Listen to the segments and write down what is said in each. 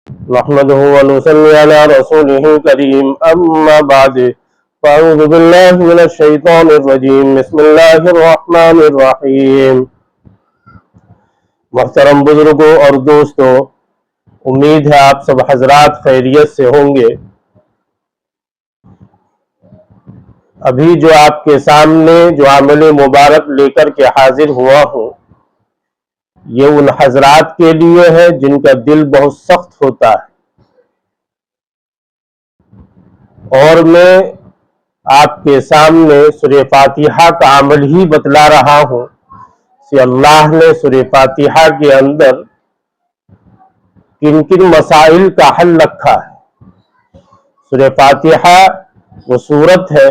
نحمده ونصلي على رسوله الكريم أما بعد فأعوذ بالله من الشيطان الرجيم بسم الله الرحمن الرحیم۔ محترم بزرگوں اور دوستوں، امید ہے آپ سب حضرات خیریت سے ہوں گے۔ ابھی جو آپ کے سامنے جو عمل مبارک لے کر کے حاضر ہوا ہوں، یہ ان حضرات کے لیے ہے جن کا دل بہت سخت ہوتا ہے، اور میں آپ کے سامنے سورہ فاتحہ کا عمل ہی بتلا رہا ہوں کہ اللہ نے سورہ فاتحہ کے اندر کن کن مسائل کا حل رکھا ہے۔ سورہ فاتحہ وہ سورت ہے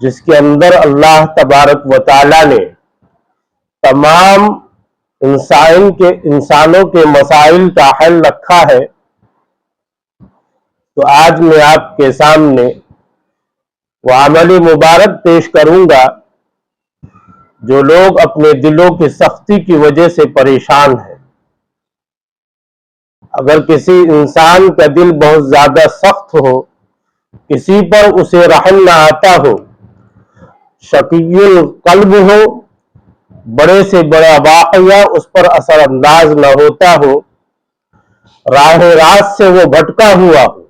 جس کے اندر اللہ تبارک و تعالی نے تمام انسانوں کے مسائل کا حل رکھا ہے۔ تو آج میں آپ کے سامنے وہ عمل مبارک پیش کروں گا جو لوگ اپنے دلوں کی سختی کی وجہ سے پریشان ہیں۔ اگر کسی انسان کا دل بہت زیادہ سخت ہو، کسی پر اسے رحم نہ آتا ہو، شقی القلب ہو، بڑے سے بڑا واقعہ اس پر اثر انداز نہ ہوتا ہو، راہ راست سے وہ بھٹکا ہوا ہو،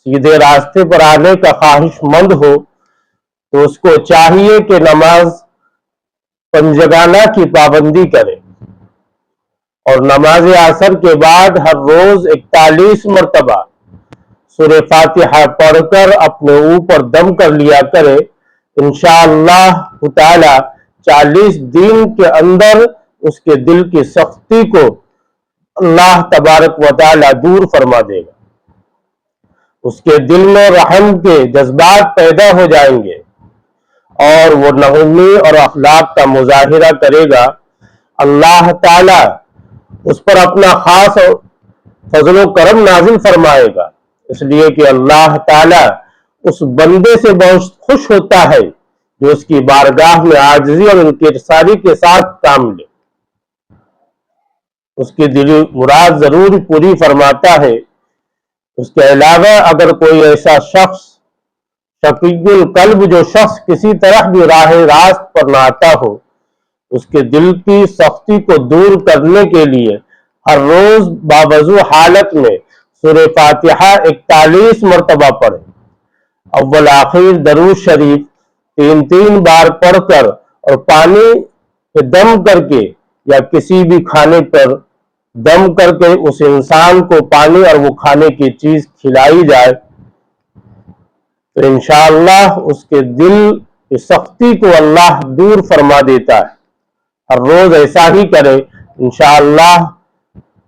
سیدھے راستے پر آنے کا خواہش مند ہو، تو اس کو چاہیے کہ نماز پنجگانہ کی پابندی کرے، اور نماز عصر کے بعد ہر روز 41 مرتبہ سورہ فاتحہ پڑھ کر اپنے اوپر دم کر لیا کرے۔ انشاءاللہ تعالی 40 دن کے اندر اس کے دل کی سختی کو اللہ تبارک و تعالی دور فرما دے گا۔ اس کے دل میں رحم کے جذبات پیدا ہو جائیں گے، اور وہ نرمی اور اخلاق کا مظاہرہ کرے گا۔ اللہ تعالی اس پر اپنا خاص فضل و کرم نازل فرمائے گا، اس لیے کہ اللہ تعالی اس بندے سے بہت خوش ہوتا ہے جو اس کی بارگاہ میں عاجزی اور انکساری کے ساتھ کام لے، اس کی دلی مراد ضرور پوری فرماتا ہے۔ اس کے علاوہ اگر کوئی ایسا شخص شقی القلب جو شخص کسی طرح بھی راہ راست پر نہ آتا ہو، اس کے دل کی سختی کو دور کرنے کے لیے ہر روز باوضو حالت میں سورہ فاتحہ 41 مرتبہ پڑھے، اول آخر درود شریف 3 بار پڑھ کر، اور پانی پہ دم کر کے یا کسی بھی کھانے پر دم کر کے اس انسان کو پانی اور وہ کھانے کی چیز کھلائی جائے، تو انشاءاللہ اس کے دل کی سختی کو اللہ دور فرما دیتا ہے۔ ہر روز ایسا ہی کرے، انشاءاللہ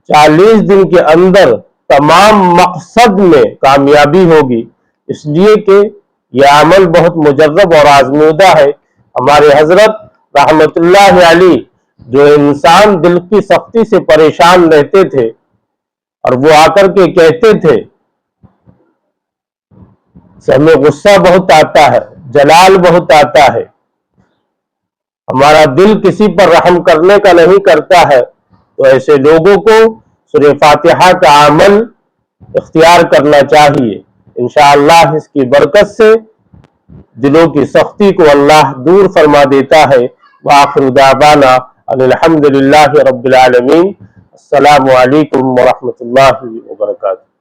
40 دن کے اندر تمام مقصد میں کامیابی ہوگی، اس لیے کہ یہ عمل بہت مجرب اور آزمودہ ہے۔ ہمارے حضرت رحمت اللہ علیہ جو انسان دل کی سختی سے پریشان رہتے تھے، اور وہ آ کر کے کہتے تھے کہ ہمیں غصہ بہت آتا ہے، جلال بہت آتا ہے، ہمارا دل کسی پر رحم کرنے کا نہیں کرتا ہے، تو ایسے لوگوں کو سورہ فاتحہ کا عمل اختیار کرنا چاہیے۔ انشاءاللہ اس کی برکت سے دلوں کی سختی کو اللہ دور فرما دیتا ہے۔ وآخر دعوانا ان الحمدللہ رب العالمین۔ السلام علیکم ورحمۃ اللہ وبرکاتہ۔